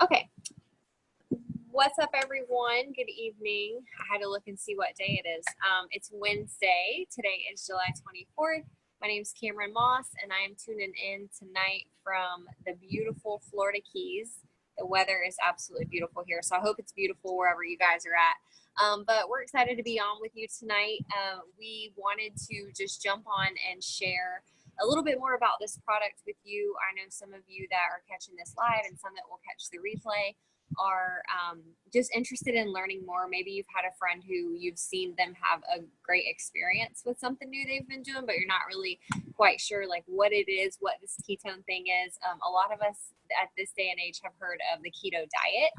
Okay. What's up, everyone? Good evening. I had to look and see what day it is. It's Wednesday. Today is July 24th. My name is Cameron Moss, and I am tuning in tonight from the beautiful Florida Keys. The weather is absolutely beautiful here, so I hope it's beautiful wherever you guys are at. But we're excited to be on with you tonight. We wanted to just jump on and share a little bit more about this product with you. I know some of you that are catching this live and some that will catch the replay are just interested in learning more. Maybe you've had a friend who you've seen them have a great experience with something new they've been doing, but you're not really quite sure like what it is, what this ketone thing is. A lot of us at this day and age have heard of the keto diet.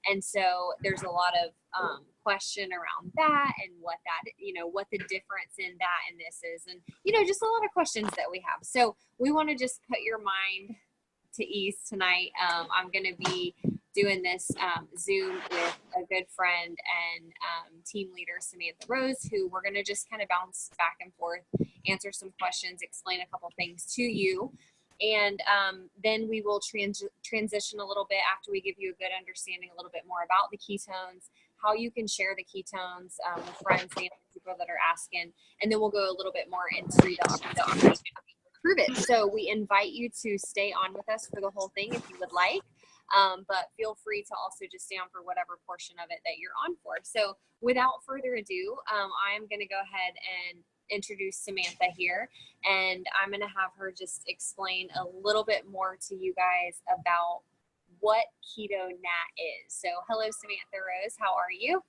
And so there's a lot of question around that and what that, what the difference in that and this is, and, just a lot of questions that we have. So we want to just put your mind to ease tonight. I'm going to be doing this Zoom with a good friend and team leader, Samantha Rose, who we're going to just kind of bounce back and forth, answer some questions, explain a couple things to you. And then we will transition a little bit after we give you a good understanding a little bit more about the ketones, how you can share the ketones with friends, family, people that are asking. And then we'll go a little bit more into the Pruvit. So we invite you to stay on with us for the whole thing if you would like. But feel free to also just stay on for whatever portion of it that you're on for. So without further ado, I am going to go ahead and introduce Samantha here, and I'm going to have her just explain a little bit more to you guys about what Keto Nat is. So hello, Samantha Rose. How are you?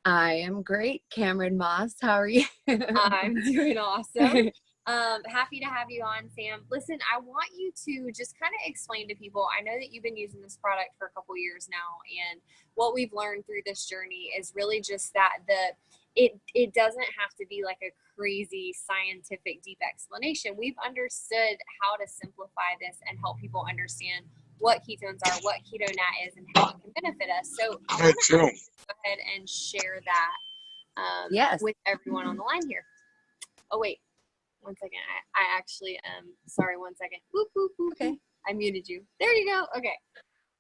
I am great. Cameron Moss, how are you? I'm doing awesome. Happy to have you on, Sam. Listen, I want you to just kind of explain to people, I know that you've been using this product for a couple years now, and what we've learned through this journey is really just that it doesn't have to be like a crazy scientific deep explanation. We've understood how to simplify this and help people understand what ketones are, what Keto Nat is, and how it can benefit us. So I want to go ahead and share that Yes. with everyone on the line here. Oh, wait. 1 second. I actually sorry, 1 second. Boop, boop, boop. Okay. I muted you. There you go. Okay.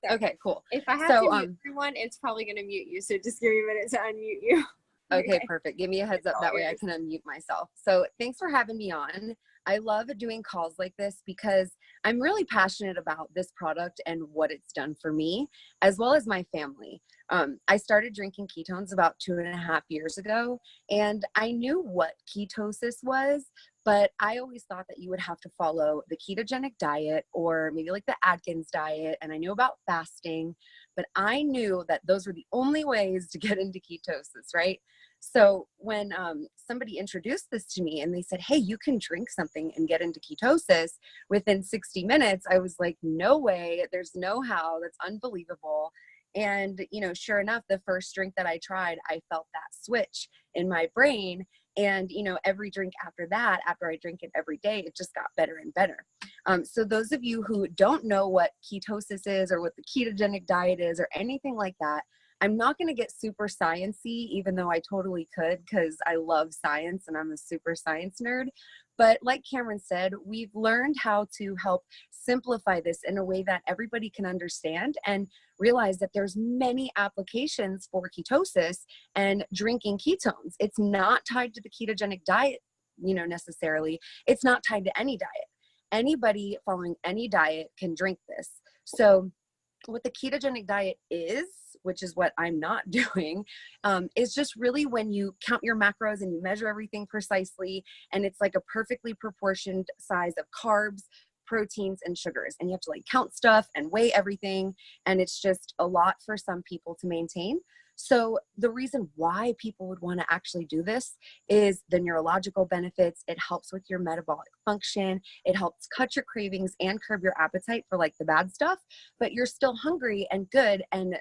Sorry. Okay, cool. If I have to mute everyone, it's probably going to mute you. So just give me a minute to unmute you. Okay, perfect. Give me a heads up. That way I can unmute myself. So thanks for having me on. I love doing calls like this because I'm really passionate about this product and what it's done for me, as well as my family. I started drinking ketones about 2.5 years ago, and I knew what ketosis was, but I always thought that you would have to follow the ketogenic diet or maybe like the Atkins diet. And I knew about fasting, but I knew that those were the only ways to get into ketosis, right? So when somebody introduced this to me and they said, hey, you can drink something and get into ketosis within 60 minutes, I was like, no way, there's no how, that's unbelievable. And, sure enough, the first drink that I tried, I felt that switch in my brain. And, every drink after that, after I drink it every day, it just got better and better. So those of you who don't know what ketosis is or what the ketogenic diet is or anything like that, I'm not going to get super sciencey, even though I totally could, because I love science and I'm a super science nerd. But like Cameron said, we've learned how to help simplify this in a way that everybody can understand and realize that there's many applications for ketosis and drinking ketones. It's not tied to the ketogenic diet, necessarily. It's not tied to any diet. Anybody following any diet can drink this. So what the ketogenic diet is, which is what I'm not doing, is just really when you count your macros and you measure everything precisely, and it's like a perfectly proportioned size of carbs, proteins, and sugars. And you have to like count stuff and weigh everything. And it's just a lot for some people to maintain. So the reason why people would want to actually do this is the neurological benefits. It helps with your metabolic function. It helps cut your cravings and curb your appetite for like the bad stuff, but you're still hungry and good. And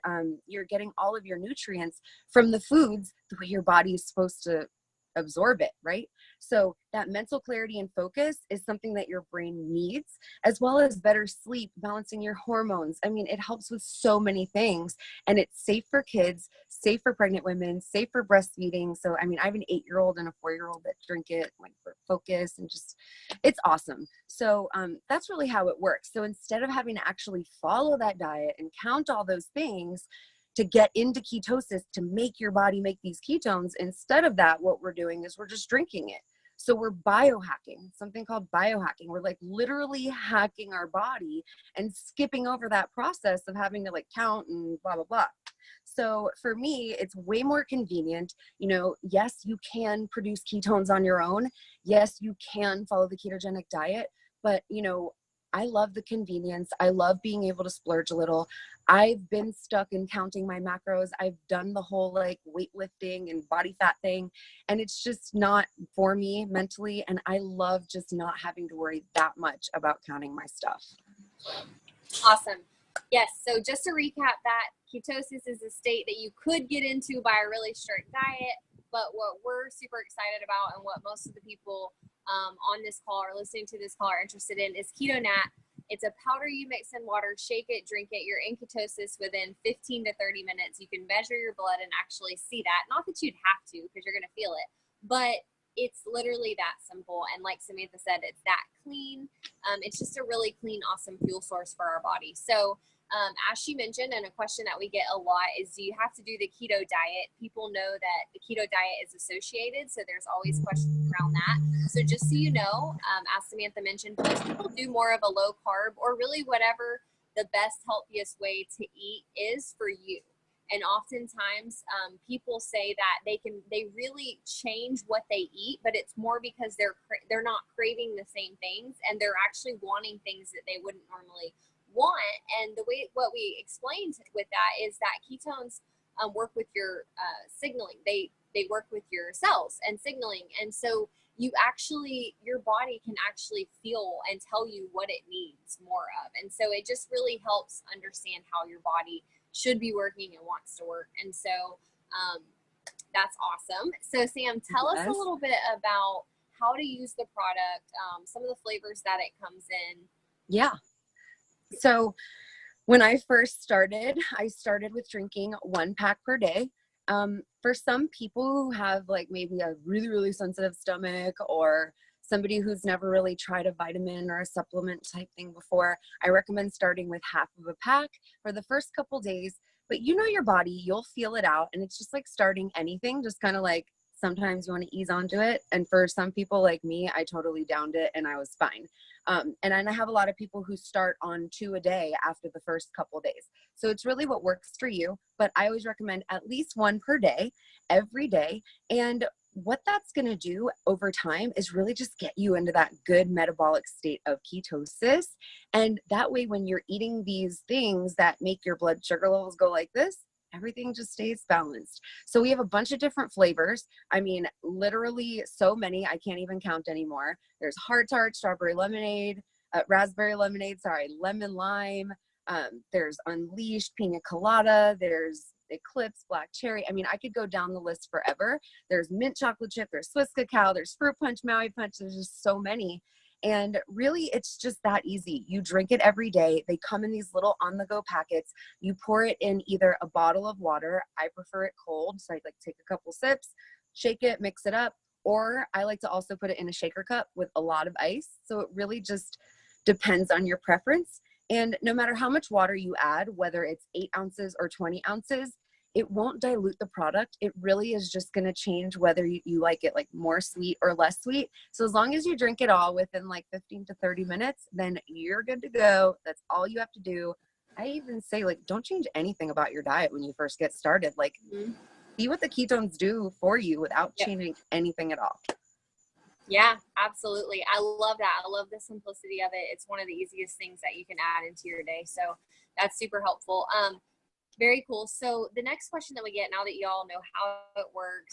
you're getting all of your nutrients from the foods the way your body is supposed to absorb it, right? So that mental clarity and focus is something that your brain needs, as well as better sleep, balancing your hormones. I mean, it helps with so many things, and it's safe for kids, safe for pregnant women, safe for breastfeeding. So, I mean, I have an 8-year-old and a 4-year-old that drink it like for focus, and just, it's awesome. So that's really how it works. So instead of having to actually follow that diet and count all those things to get into ketosis, to make your body make these ketones, instead of that, what we're doing is we're just drinking it. So we're biohacking, something called biohacking. We're like literally hacking our body and skipping over that process of having to like count and blah, blah, blah. So for me, it's way more convenient. You know, yes, you can produce ketones on your own. Yes, you can follow the ketogenic diet, but you know, I love the convenience. I love being able to splurge a little. I've been stuck in counting my macros. I've done the whole like weightlifting and body fat thing, and it's just not for me mentally. And I love just not having to worry that much about counting my stuff. Awesome. Yes. So just to recap that, ketosis is a state that you could get into by a really strict diet. But what we're super excited about and what most of the people on this call or listening to this call are interested in is KetoNat. It's a powder you mix in water, shake it, drink it. You're in ketosis within 15 to 30 minutes. You can measure your blood and actually see that. Not that you'd have to, because you're going to feel it, but it's literally that simple. And like Samantha said, it's that clean. It's just a really clean, awesome fuel source for our body. So as she mentioned, and a question that we get a lot is, do you have to do the keto diet? People know that the keto diet is associated, so there's always questions around that. So just so you know, as Samantha mentioned, most people do more of a low carb, or really whatever the best, healthiest way to eat is for you. And oftentimes people say that they really change what they eat, but it's more because they're not craving the same things, and they're actually wanting things that they wouldn't normally want. And what we explained with that is that ketones work with your signaling. They work with your cells and signaling, and so your body can actually feel and tell you what it needs more of. And so it just really helps understand how your body should be working and wants to work. And so that's awesome. So Sam, tell us a little bit about how to use the product, some of the flavors that it comes in. Yeah. So when I first started, I started with drinking 1 pack per day. For some people who have like maybe a really, really sensitive stomach, or somebody who's never really tried a vitamin or a supplement type thing before, I recommend starting with half of a pack for the first couple days. But you know your body, you'll feel it out. And it's just like starting anything, just kind of like sometimes you want to ease onto it. And for some people like me, I totally downed it and I was fine. And I have a lot of people who start on 2 a day after the first couple days. So it's really what works for you. But I always recommend at least 1 per day, every day. And what that's going to do over time is really just get you into that good metabolic state of ketosis. And that way, when you're eating these things that make your blood sugar levels go like this, everything just stays balanced. So we have a bunch of different flavors. I mean, literally so many, I can't even count anymore. There's heart tart, strawberry lemonade, raspberry lemonade, lemon lime. There's Unleashed, pina colada. There's Eclipse, black cherry. I mean, I could go down the list forever. There's mint chocolate chip, there's Swiss cacao, there's fruit punch, Maui punch. There's just so many. And really, it's just that easy. You drink it every day. They come in these little on-the-go packets. You pour it in either a bottle of water. I prefer it cold, so I like take a couple sips, shake it, mix it up. Or I like to also put it in a shaker cup with a lot of ice. So it really just depends on your preference. And no matter how much water you add, whether it's 8 ounces or 20 ounces, it won't dilute the product. It really is just going to change whether you like it like more sweet or less sweet. So as long as you drink it all within like 15 to 30 minutes, then you're good to go. That's all you have to do. I even say, like, don't change anything about your diet when you first get started. Like, see what the ketones do for you without changing anything at all. Yeah, absolutely. I love that. I love the simplicity of it. It's one of the easiest things that you can add into your day. So that's super helpful. Very cool. So the next question that we get, now that y'all know how it works,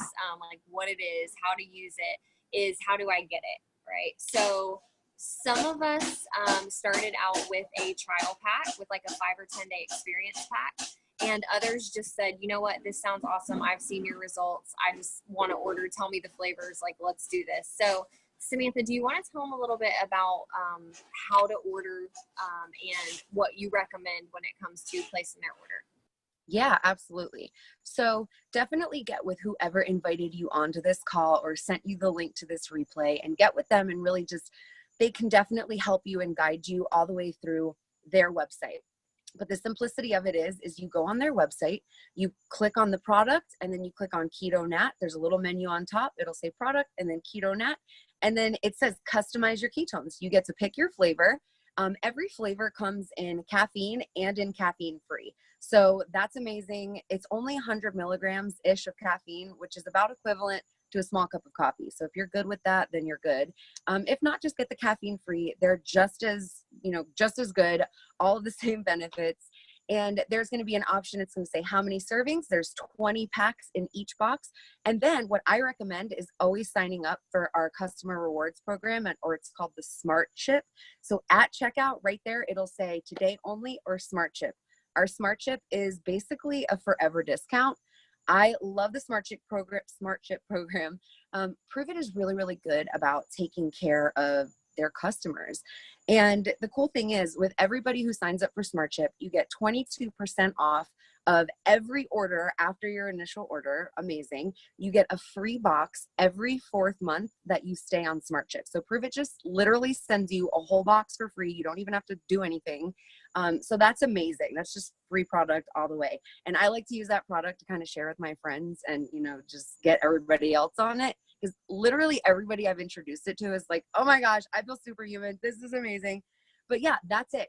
like what it is, how to use it, is how do I get it, right? So some of us started out with a trial pack with like a 5 or 10 day experience pack. And others just said, you know what, this sounds awesome. I've seen your results. I just want to order. Tell me the flavors. Like, let's do this. So Samantha, do you want to tell them a little bit about how to order and what you recommend when it comes to placing their order? Yeah, absolutely. So definitely get with whoever invited you onto this call or sent you the link to this replay, and get with them and really just, they can definitely help you and guide you all the way through their website. But the simplicity of it is you go on their website, you click on the product, and then you click on Keto Nat. There's a little menu on top. It'll say product and then Keto Nat. And then it says customize your ketones. You get to pick your flavor. Every flavor comes in caffeine and in caffeine free. So that's amazing. It's only 100 milligrams ish of caffeine, which is about equivalent to a small cup of coffee. So if you're good with that, then you're good. If not, just get the caffeine free. They're just as, just as good, all of the same benefits. And there's going to be an option. It's going to say how many servings. There's 20 packs in each box. And then what I recommend is always signing up for our customer rewards program, or it's called the Smart Chip. So at checkout right there, it'll say today only or Smart Chip. Our Smart Chip is basically a forever discount. I love the Smart Chip program. Pruvit is really, really good about taking care of their customers. And the cool thing is, with everybody who signs up for Smart Chip, you get 22% off of every order after your initial order. Amazing. You get a free box every 4th month that you stay on Smart Chip. So Pruvit just literally sends you a whole box for free. You don't even have to do anything. So that's amazing. That's just free product all the way. And I like to use that product to kind of share with my friends and, just get everybody else on it. Because literally everybody I've introduced it to is like, oh my gosh, I feel superhuman. This is amazing. But yeah, that's it.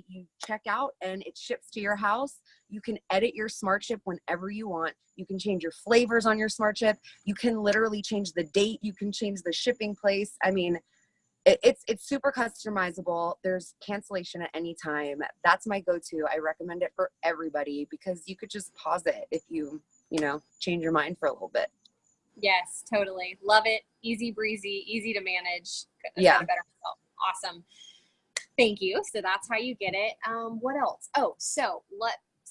You check out and it ships to your house. You can edit your Smart Chip whenever you want. You can change your flavors on your Smart Chip. You can literally change the date. You can change the shipping place. I mean, it's super customizable. There's cancellation at any time. That's my go-to. I recommend it for everybody because you could just pause it if you change your mind for a little bit. Yes, totally. Love it. Easy breezy, easy to manage. Yeah. Better result. Awesome. Thank you. So that's how you get it. What else? Oh, so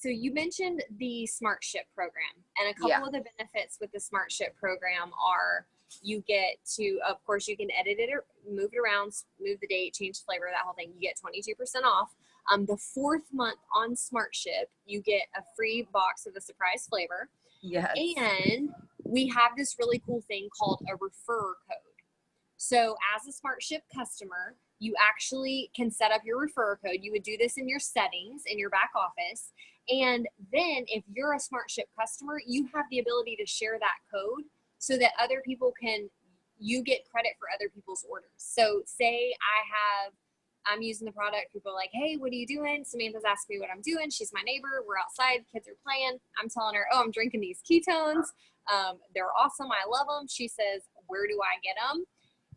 you mentioned the Smart Ship program, and a couple of the benefits with the Smart Ship program are you get to, of course, you can edit it or move it around, move the date, change the flavor, that whole thing. You get 22% off. The 4th month on Smart Ship, you get a free box of the surprise flavor. Yes. And we have this really cool thing called a referrer code. So as a Smart Ship customer, you actually can set up your referrer code. You would do this in your settings in your back office. And then if you're a Smart Ship customer, you have the ability to share that code so that other people you get credit for other people's orders. So say I'm using the product. People are like, hey, what are you doing? Samantha's asking me what I'm doing. She's my neighbor. We're outside. Kids are playing. I'm telling her, oh, I'm drinking these ketones. They're awesome. I love them. She says, where do I get them?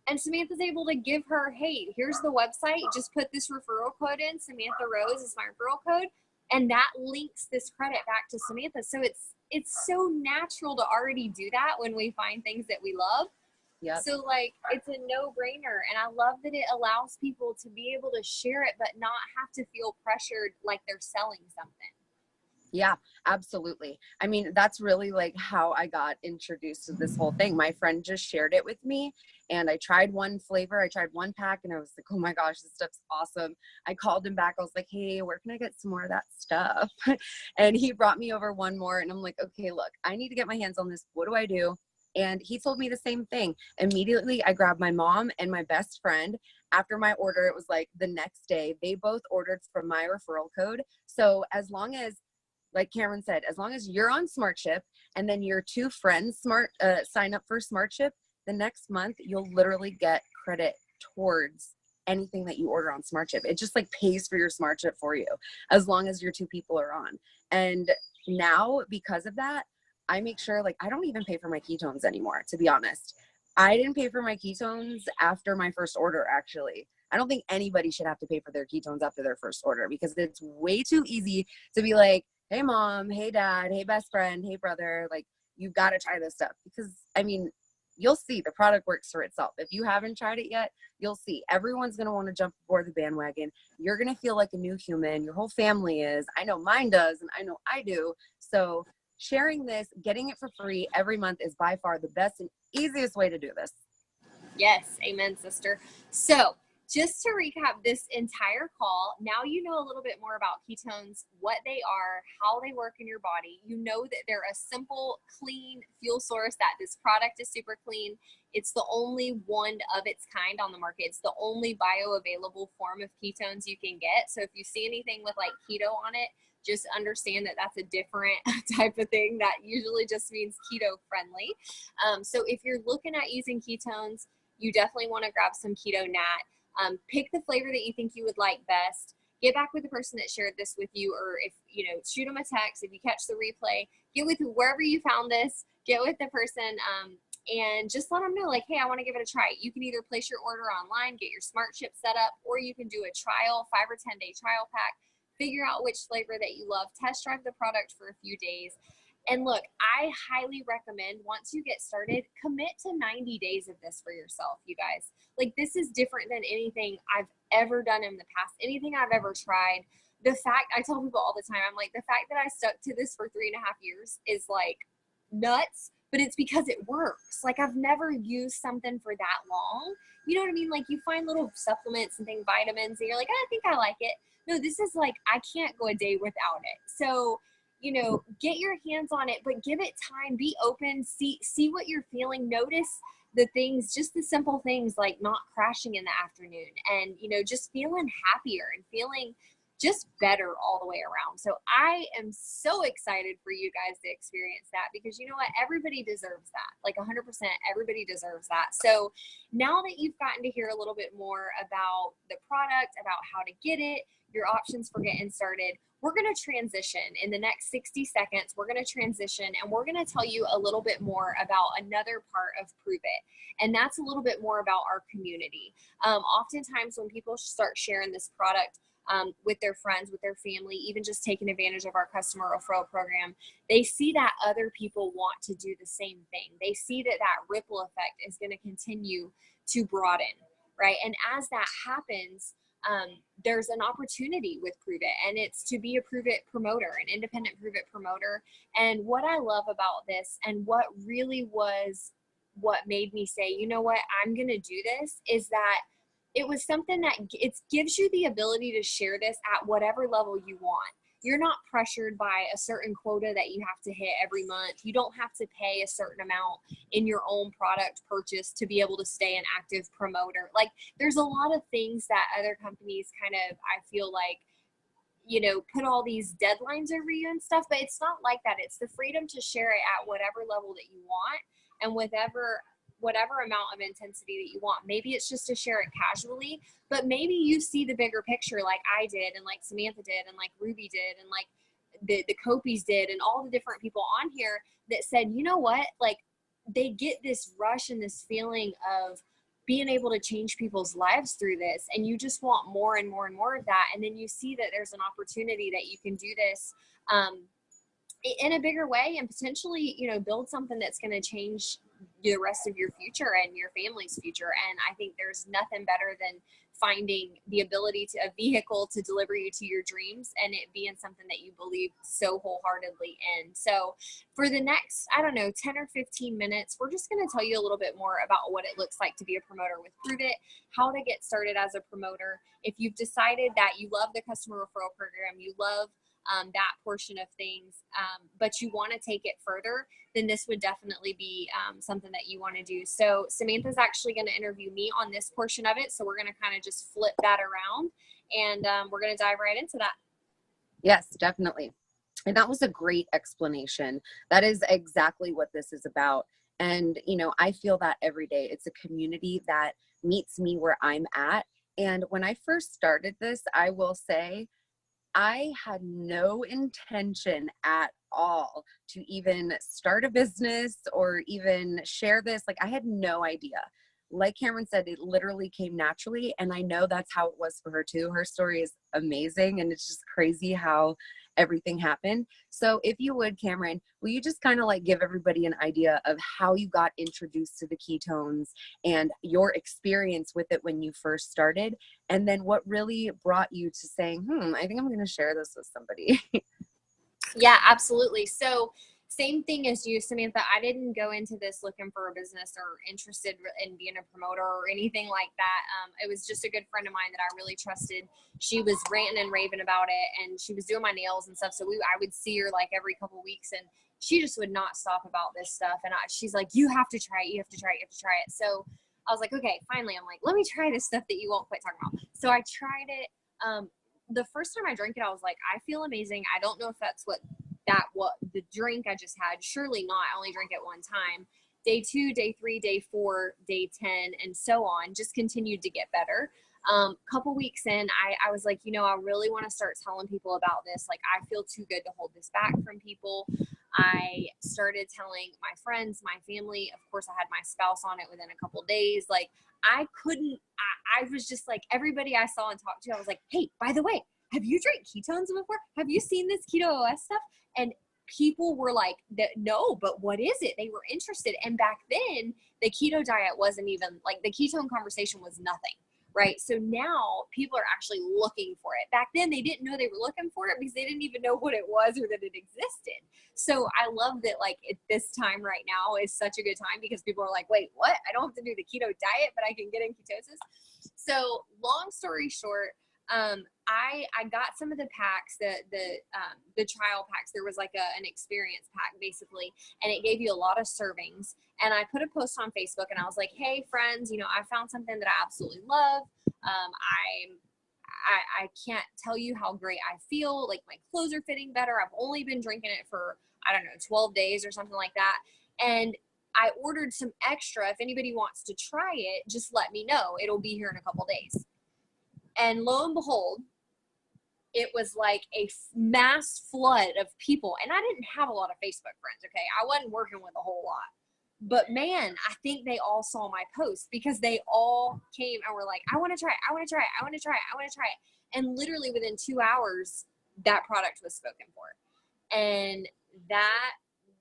And Samantha's able to give her, hey, here's the website. Just put this referral code in. Samantha Rose is my referral code. And that links this credit back to Samantha. So it's so natural to already do that when we find things that we love. Yep. So it's a no-brainer, and I love that it allows people to be able to share it but not have to feel pressured like they're selling something. Yeah, absolutely. I mean, that's really how I got introduced to this whole thing. My friend just shared it with me, and I tried one flavor. I tried one pack, and I was like, oh my gosh, this stuff's awesome. I called him back. I was like, hey, where can I get some more of that stuff? And he brought me over one more, and I'm like, okay, look, I need to get my hands on this. What do I do? And he told me the same thing. Immediately, I grabbed my mom and my best friend. After my order, it was the next day. They both ordered from my referral code. So as long as, like Cameron said, as long as you're on Smart Chip and then your 2 friends sign up for Smart Chip, the next month you'll literally get credit towards anything that you order on Smart Chip. It just pays for your Smart Chip for you as long as your 2 people are on. And now because of that, I make sure I don't even pay for my ketones anymore, to be honest. I didn't pay for my ketones after my first order, actually. I don't think anybody should have to pay for their ketones after their first order because it's way too easy to be like, hey mom, hey dad, hey best friend, hey brother, you've got to try this stuff. Because I mean, you'll see the product works for itself. If you haven't tried it yet, you'll see everyone's going to want to jump aboard the bandwagon. You're going to feel like a new human. Your whole family is. I know mine does, and I know I do. So sharing this, getting it for free every month is by far the best and easiest way to do this. Yes. Amen, sister. So just to recap this entire call, now you know a little bit more about ketones, what they are, how they work in your body. You know that they're a simple, clean fuel source, that this product is super clean. It's the only one of its kind on the market. It's the only bioavailable form of ketones you can get. So if you see anything with like keto on it, just understand that that's a different type of thing. That usually just means keto friendly. So if you're looking at using ketones, you definitely want to grab some Keto Nat. Pick the flavor that you think you would like best. Get back with the person that shared this with you, or if, shoot them a text. If you catch the replay, get with wherever you found this, get with the person, and just let them know, like, hey, I want to give it a try. You can either place your order online, get your smart ship set up, or you can do a trial, 5 or 10 day trial pack, figure out which flavor that you love, test drive the product for a few days. And look, I highly recommend, once you get started, commit to 90 days of this for yourself, you guys. Like, this is different than anything I've ever done in the past, anything I've ever tried. The fact, I tell people all the time, I'm like, the fact that I stuck to this for 3.5 years is like nuts, but it's because it works. Like, I've never used something for that long. You know what I mean? Like, you find little supplements and things, vitamins, and you're like, I think I like it. No, this is like, I can't go a day without it. So, get your hands on it, but give it time, be open, see what you're feeling, notice the things, just the simple things like not crashing in the afternoon, and, just feeling happier and feeling just better all the way around. So I am so excited for you guys to experience that, because you know what? Everybody deserves that. Like 100%, everybody deserves that. So now that you've gotten to hear a little bit more about the product, about how to get it, your options for getting started, we're going to transition in the next 60 seconds. We're going to transition, and we're going to tell you a little bit more about another part of Pruvit. And that's a little bit more about our community. Oftentimes when people start sharing this product with their friends, with their family, even just taking advantage of our customer referral program, they see that other people want to do the same thing. They see that ripple effect is going to continue to broaden, right? And as that happens, there's an opportunity with Pruvit, and it's to be a Pruvit promoter, an independent Pruvit promoter. And what I love about this, and what really was what made me say, you know what, I'm going to do this, is that it was something that it gives you the ability to share this at whatever level you want. You're not pressured by a certain quota that you have to hit every month. You don't have to pay a certain amount in your own product purchase to be able to stay an active promoter. Like, there's a lot of things that other companies kind of, I feel like, put all these deadlines over you and stuff, but it's not like that. It's the freedom to share it at whatever level that you want, and whatever amount of intensity that you want. Maybe it's just to share it casually, but maybe you see the bigger picture like I did, and like Samantha did, and like Ruby did, and like the Copies did, and all the different people on here that said, you know what, like, they get this rush and this feeling of being able to change people's lives through this, and you just want more and more and more of that. And then you see that there's an opportunity that you can do this in a bigger way, and potentially, build something that's going to change the rest of your future and your family's future. And I think there's nothing better than finding the ability to a vehicle to deliver you to your dreams, and it being something that you believe so wholeheartedly in. So for the next, 10 or 15 minutes, we're just going to tell you a little bit more about what it looks like to be a promoter with Pruvit, how to get started as a promoter. If you've decided that you love the customer referral program, you love that portion of things, but you want to take it further, then this would definitely be something that you want to do. So Samantha's actually going to interview me on this portion of it. So we're going to kind of just flip that around, and we're going to dive right into that. Yes, definitely. And that was a great explanation. That is exactly what this is about. And, I feel that every day. It's a community that meets me where I'm at. And when I first started this, I will say, I had no intention at all to even start a business or even share this. Like, I had no idea. like Cameron said, it literally came naturally. And I know that's how it was for her too. Her story is amazing. And it's just crazy how everything happened. So if you would, Cameron, will you just kind of like give everybody an idea of how you got introduced to the ketones and your experience with it when you first started? And then what really brought you to saying, I think I'm going to share this with somebody. Yeah, absolutely. So same thing as you, Samantha. I didn't go into this looking for a business or interested in being a promoter or anything like that. It was just a good friend of mine that I really trusted. She was ranting and raving about it, and she was doing my nails and stuff. So I would see her like every couple of weeks, and she just would not stop about this stuff. And she's like, you have to try it. You have to try it. You have to try it. So I was like, okay, finally. I'm like, let me try this stuff that you won't quit talking about. So I tried it. The first time I drank it, I was like, I feel amazing. I don't know if that's what the drink I just had. Surely not. I only drank it one time. Day 2, day 3, day 4, day 10, and so on, just continued to get better. Couple weeks in, I was like, I really want to start telling people about this. Like, I feel too good to hold this back from people. I started telling my friends, my family. Of course, I had my spouse on it within a couple days. Like, I was just like, everybody I saw and talked to, I was like, hey, by the way, have you drank ketones before? Have you seen this keto OS stuff? And people were like, no, but what is it? They were interested. And back then, the keto diet wasn't even, like, the ketone conversation was nothing, right? So now people are actually looking for it. Back then, they didn't know they were looking for it because they didn't even know what it was or that it existed. So I love that, like, at this time right now is such a good time because people are like, wait, what? I don't have to do the keto diet, but I can get in ketosis. So long story short, I got some of the packs, the trial packs. There was like an experience pack basically, and it gave you a lot of servings. And I put a post on Facebook and I was like, hey friends, I found something that I absolutely love. I can't tell you how great I feel. Like, my clothes are fitting better. I've only been drinking it for, 12 days or something like that. And I ordered some extra. If anybody wants to try it, just let me know. It'll be here in a couple days. And lo and behold, it was like a mass flood of people. And I didn't have a lot of Facebook friends, okay? I wasn't working with a whole lot. But man, I think they all saw my post because they all came and were like, I want to try it. I want to try it. I want to try it. I want to try it. And literally within 2 hours, that product was spoken for. And that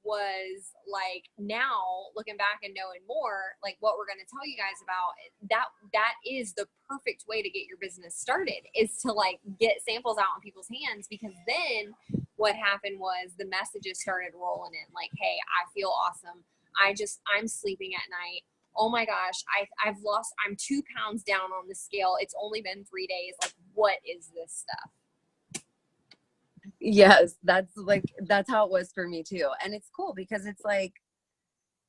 was like, now looking back and knowing more, like what we're going to tell you guys about, that is the perfect way to get your business started, is to like get samples out in people's hands. Because then what happened was the messages started rolling in like, hey, I feel awesome. I'm sleeping at night. Oh my gosh, I'm 2 pounds down on the scale. It's only been 3 days. Like, what is this stuff? Yes, that's how it was for me too. And it's cool because it's like,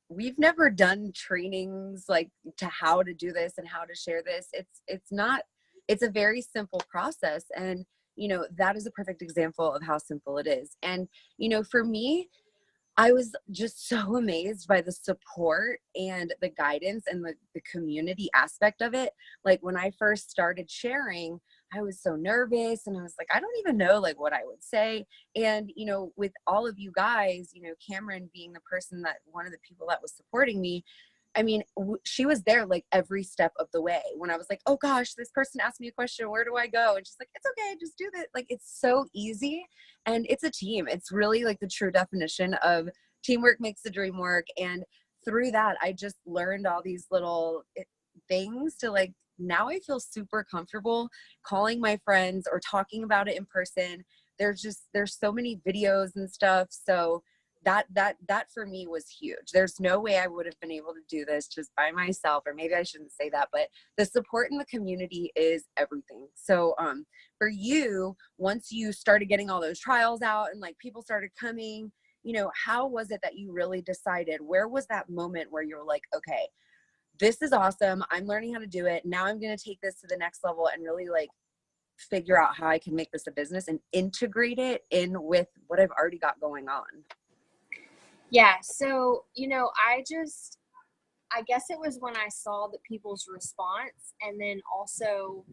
we've never done trainings like to how to do this and how to share this. It's a very simple process. And, that is a perfect example of how simple it is. And, for me, I was just so amazed by the support and the guidance and the community aspect of it. Like, when I first started sharing, I was so nervous and I was like, I don't even know like what I would say. And, with all of you guys, Cameron being one of the people that was supporting me, I mean, she was there like every step of the way. When I was like, oh gosh, this person asked me a question, where do I go? And she's like, it's okay, just do that. Like, it's so easy. And it's a team. It's really like the true definition of teamwork makes the dream work. And through that, I just learned all these little things to like, now I feel super comfortable calling my friends or talking about it in person. There's so many videos and stuff. So that for me was huge. There's no way I would have been able to do this just by myself, or maybe I shouldn't say that, but the support in the community is everything. So for you, once you started getting all those trials out and like people started coming, how was it that you really decided? Where was that moment where you were like, okay, this is awesome. I'm learning how to do it. Now I'm going to take this to the next level and really like figure out how I can make this a business and integrate it in with what I've already got going on. Yeah. So, I guess it was when I saw the people's response and then also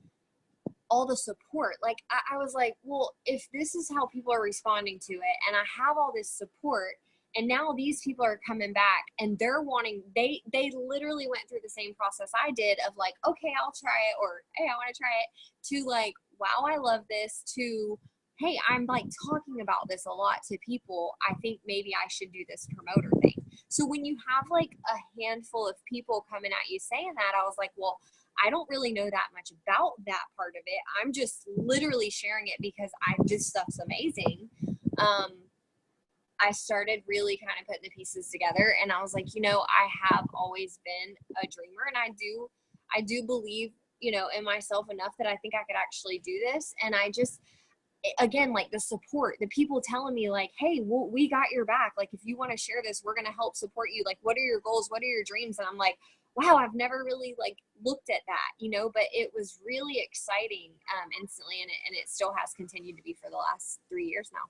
all the support. Like, I was like, well, if this is how people are responding to it and I have all this support, And now these people are coming back and they're wanting, they literally went through the same process I did of like, okay, I'll try it, or hey, I want to try it, to like, wow, I love this, to hey, I'm like talking about this a lot to people. I think maybe I should do this promoter thing. So when you have like a handful of people coming at you saying that, I was like, well, I don't really know that much about that part of it. I'm just literally sharing it because this stuff's amazing. I started really kind of putting the pieces together, and I was like, I have always been a dreamer, and I do believe, in myself enough that I think I could actually do this. And I just, again, like the support, the people telling me like, hey, well, we got your back. Like, if you want to share this, we're going to help support you. Like, what are your goals? What are your dreams? And I'm like, wow, I've never really like looked at that, but it was really exciting instantly. And it still has continued to be for the last 3 years now.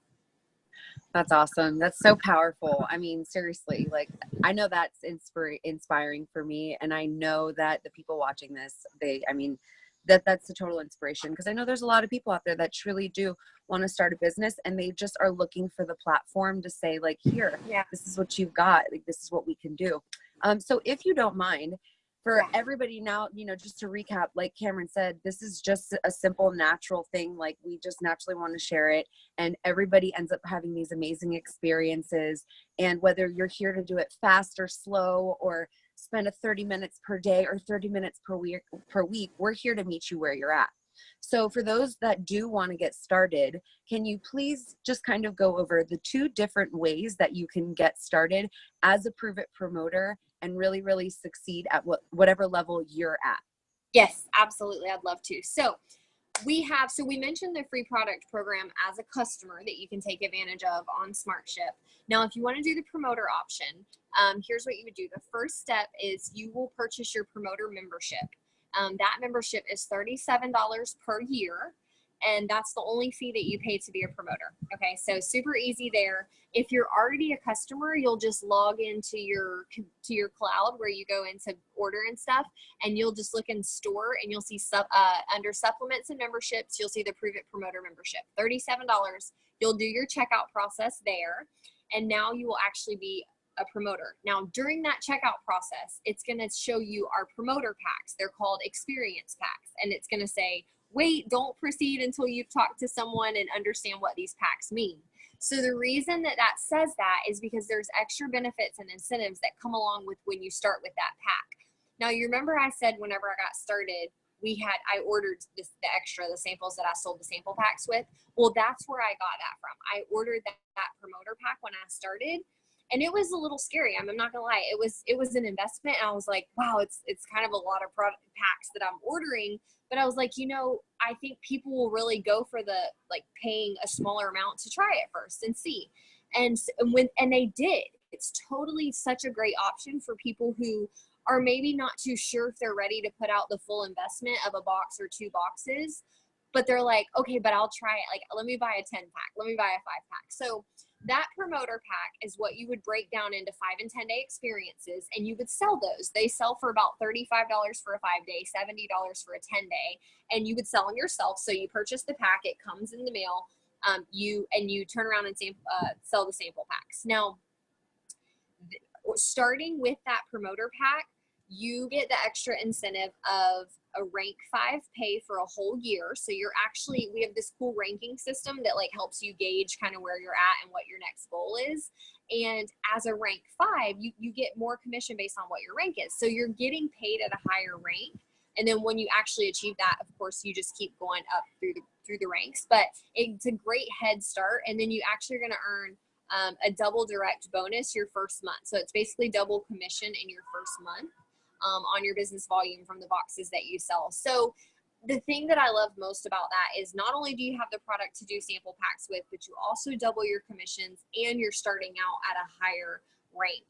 That's awesome. That's so powerful. I mean, seriously, like, I know that's inspiring for me. And I know that the people watching this, that's a total inspiration, because I know there's a lot of people out there that truly do want to start a business, and they just are looking for the platform to say like, here, this is what you've got. Like, this is what we can do. So if you don't mind, for everybody now, just to recap, like Cameron said, this is just a simple, natural thing. Like, we just naturally want to share it, and everybody ends up having these amazing experiences. And whether you're here to do it fast or slow, or spend 30 minutes per day or 30 minutes per week, we're here to meet you where you're at. So for those that do want to get started, can you please just kind of go over the 2 different ways that you can get started as a Pruvit promoter and really, really succeed at whatever level you're at? Yes, absolutely. I'd love to. So we mentioned the free product program as a customer that you can take advantage of on SmartShip. Now, if you want to do the promoter option, here's what you would do. The first step is you will purchase your promoter membership. That membership is $37 per year, and that's the only fee that you pay to be a promoter. Okay, so super easy there. If you're already a customer, you'll just log into your cloud where you go into order and stuff, and you'll just look in store, and you'll see under supplements and memberships, you'll see the Pruvit promoter membership, $37. You'll do your checkout process there, and now you will actually be a promoter. Now, during that checkout process, it's going to show you our promoter packs. They're called experience packs, and it's going to say, wait, don't proceed until you've talked to someone and understand what these packs mean. So the reason that says that is because there's extra benefits and incentives that come along with when you start with that pack. Now, you remember I said whenever I got started, I ordered the samples that I sold the sample packs with. Well, that's where I got that from. I ordered that promoter pack when I started, and it was a little scary. I'm not gonna lie. It was an investment, and I was like, wow, it's kind of a lot of product packs that I'm ordering. But I was like, I think people will really go for the like paying a smaller amount to try it first and see. And they did. It's totally such a great option for people who are maybe not too sure if they're ready to put out the full investment of a box or 2 boxes, but they're like, okay, but I'll try it. Like, let me buy a 10 pack. Let me buy a 5 pack. So that promoter pack is what you would break down into 5 and 10 day experiences, and you would sell those. They sell for about $35 for a 5-day, $70 for a 10-day, and you would sell them yourself. So you purchase the pack, it comes in the mail, you turn around and sell the sample packs. Now, starting with that promoter pack, you get the extra incentive of a rank 5 pay for a whole year. So we have this cool ranking system that like helps you gauge kind of where you're at and what your next goal is. And as a rank 5, you get more commission based on what your rank is. So you're getting paid at a higher rank. And then when you actually achieve that, of course, you just keep going up through the ranks. But it's a great head start. And then you actually are going to earn a double direct bonus your first month. So it's basically double commission in your first month on your business volume from the boxes that you sell. So the thing that I love most about that is not only do you have the product to do sample packs with, but you also double your commissions, and you're starting out at a higher rank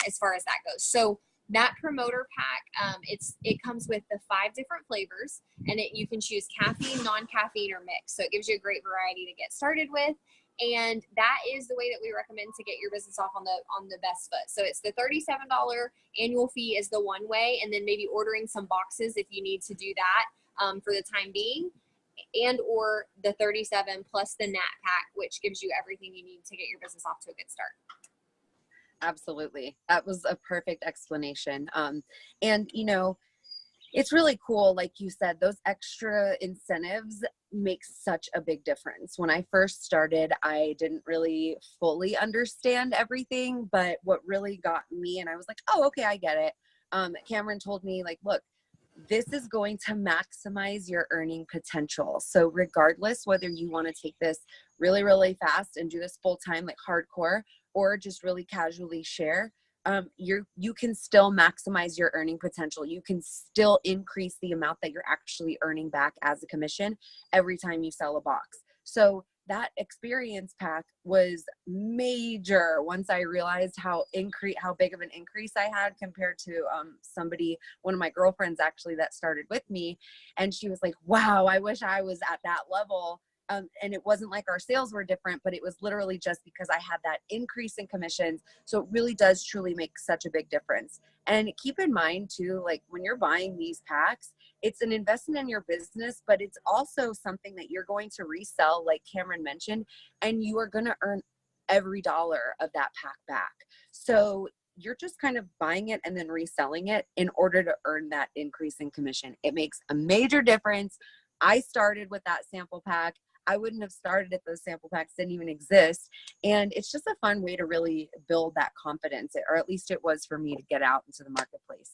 as far as that goes. So that promoter pack, it comes with the 5 different flavors, and you can choose caffeine, non-caffeine, or mixed. So it gives you a great variety to get started with. And that is the way that we recommend to get your business off on the best foot. So it's the $37 annual fee is the one way, and then maybe ordering some boxes if you need to do that for the time being, and or the 37 plus the nat pack, which gives you everything you need to get your business off to a good start. Absolutely. That was a perfect explanation. And it's really cool. Like you said, those extra incentives make such a big difference. When I first started, I didn't really fully understand everything, but what really got me, and I was like, oh, okay, I get it. Cameron told me, like, look, this is going to maximize your earning potential. So regardless whether you want to take this really, really fast and do this full time, like hardcore, or just really casually share, you can still maximize your earning potential. You can still increase the amount that you're actually earning back as a commission every time you sell a box. So that experience pack was major once I realized how big of an increase I had compared to one of my girlfriends actually that started with me. And she was like, wow, I wish I was at that level. And it wasn't like our sales were different, but it was literally just because I had that increase in commissions. So it really does truly make such a big difference. And keep in mind too, like when you're buying these packs, it's an investment in your business, but it's also something that you're going to resell, like Cameron mentioned, and you are going to earn every dollar of that pack back. So you're just kind of buying it and then reselling it in order to earn that increase in commission. It makes a major difference. I started with that sample pack. I wouldn't have started if those sample packs didn't even exist. And it's just a fun way to really build that confidence, or at least it was for me to get out into the marketplace.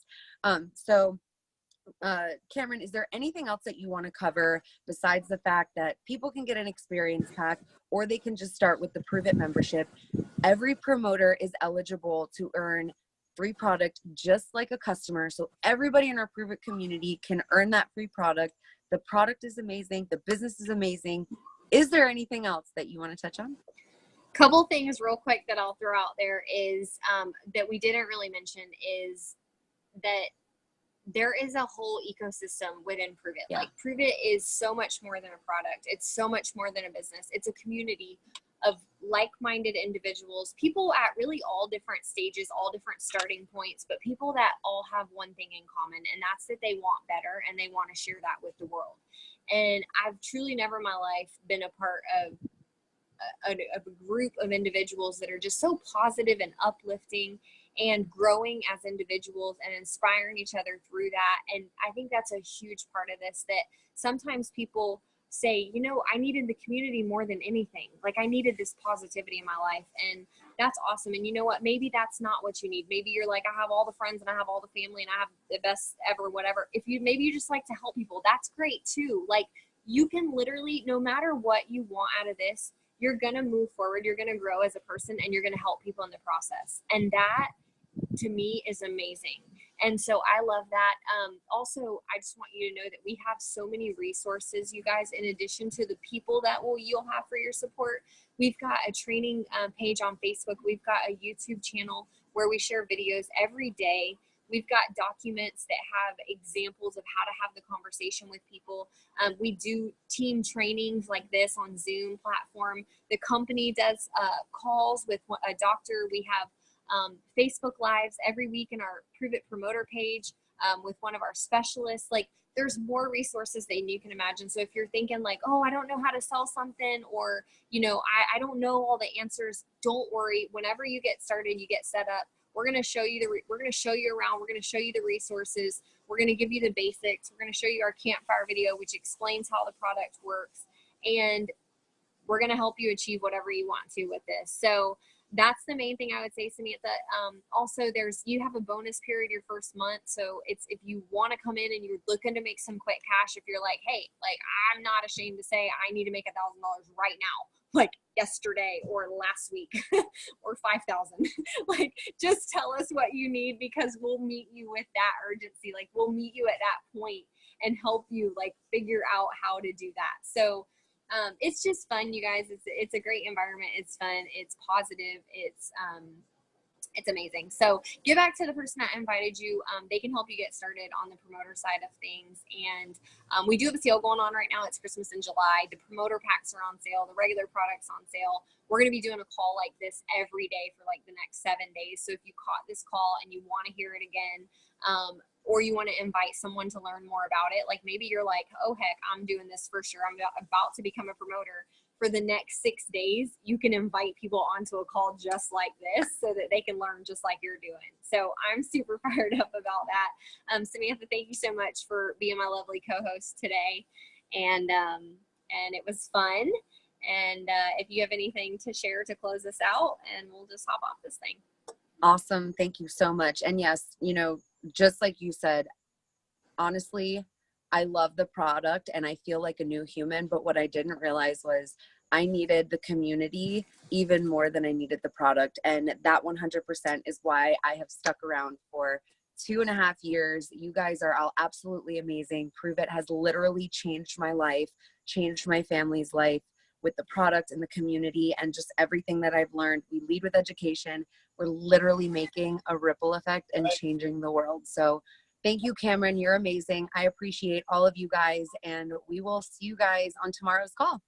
Cameron, is there anything else that you want to cover besides the fact that people can get an experience pack or they can just start with the Pruvit membership? Every promoter is eligible to earn free product just like a customer. So everybody in our Pruvit community can earn that free product. The product is amazing. The business is amazing. Is there anything else that you want to touch on? Couple things real quick that I'll throw out there is that we didn't really mention is that there is a whole ecosystem within Pruvit. Yeah. Like Pruvit is so much more than a product. It's so much more than a business. It's a community of like-minded individuals, people at really all different stages, all different starting points, but people that all have one thing in common, and that's that they want better and they want to share that with the world. And I've truly never in my life been a part of a group of individuals that are just so positive and uplifting and growing as individuals and inspiring each other through that. And I think that's a huge part of this, that sometimes people say, I needed the community more than anything. Like I needed this positivity in my life, and that's awesome. And you know what, maybe that's not what you need. Maybe you're like, I have all the friends and I have all the family and I have the best ever, whatever. Maybe you just like to help people, that's great too. Like you can literally, no matter what you want out of this, you're going to move forward, you're going to grow as a person, and you're going to help people in the process. And that to me is amazing. And so I love that. Also, I just want you to know that we have so many resources, you guys, in addition to the people that you'll have for your support. We've got a training page on Facebook. We've got a YouTube channel where we share videos every day. We've got documents that have examples of how to have the conversation with people. We do team trainings like this on Zoom platform. The company does calls with a doctor. We have Facebook Lives every week in our Pruvit promoter page with one of our specialists. Like there's more resources than you can imagine. So if you're thinking like, oh, I don't know how to sell something, or, I don't know all the answers, don't worry. Whenever you get started, you get set up. We're going to show you we're going to show you around. We're going to show you the resources. We're going to give you the basics. We're going to show you our campfire video, which explains how the product works. And we're going to help you achieve whatever you want to with this. So that's the main thing I would say, Samantha. Also, you have a bonus period your first month. So it's, if you want to come in and you're looking to make some quick cash, if you're like, hey, like I'm not ashamed to say I need to make $1,000 right now, like yesterday or last week or 5,000, like just tell us what you need, because we'll meet you with that urgency. Like we'll meet you at that point and help you like figure out how to do that. So it's just fun, you guys. It's a great environment. It's fun. It's positive. It's amazing. So get back to the person that invited you. They can help you get started on the promoter side of things. And we do have a sale going on right now. It's Christmas in July. The promoter packs are on sale. The regular products on sale. We're going to be doing a call like this every day for like the next 7 days. So if you caught this call and you want to hear it again, or you want to invite someone to learn more about it, like maybe you're like, oh heck, I'm doing this for sure, I'm about to become a promoter, for the next 6 days, you can invite people onto a call just like this so that they can learn just like you're doing. So I'm super fired up about that. Samantha, thank you so much for being my lovely co-host today. And it was fun. And if you have anything to share to close us out, and we'll just hop off this thing. Awesome. Thank you so much. And yes, you know, just like you said, honestly, I love the product and I feel like a new human, but what I didn't realize was I needed the community even more than I needed the product. And that 100% is why I have stuck around for 2.5 years. You guys are all absolutely amazing. Pruvit has literally changed my life, changed my family's life with the product and the community and just everything that I've learned. We lead with education. We're literally making a ripple effect and changing the world. So thank you, Cameron. You're amazing. I appreciate all of you guys, and we will see you guys on tomorrow's call.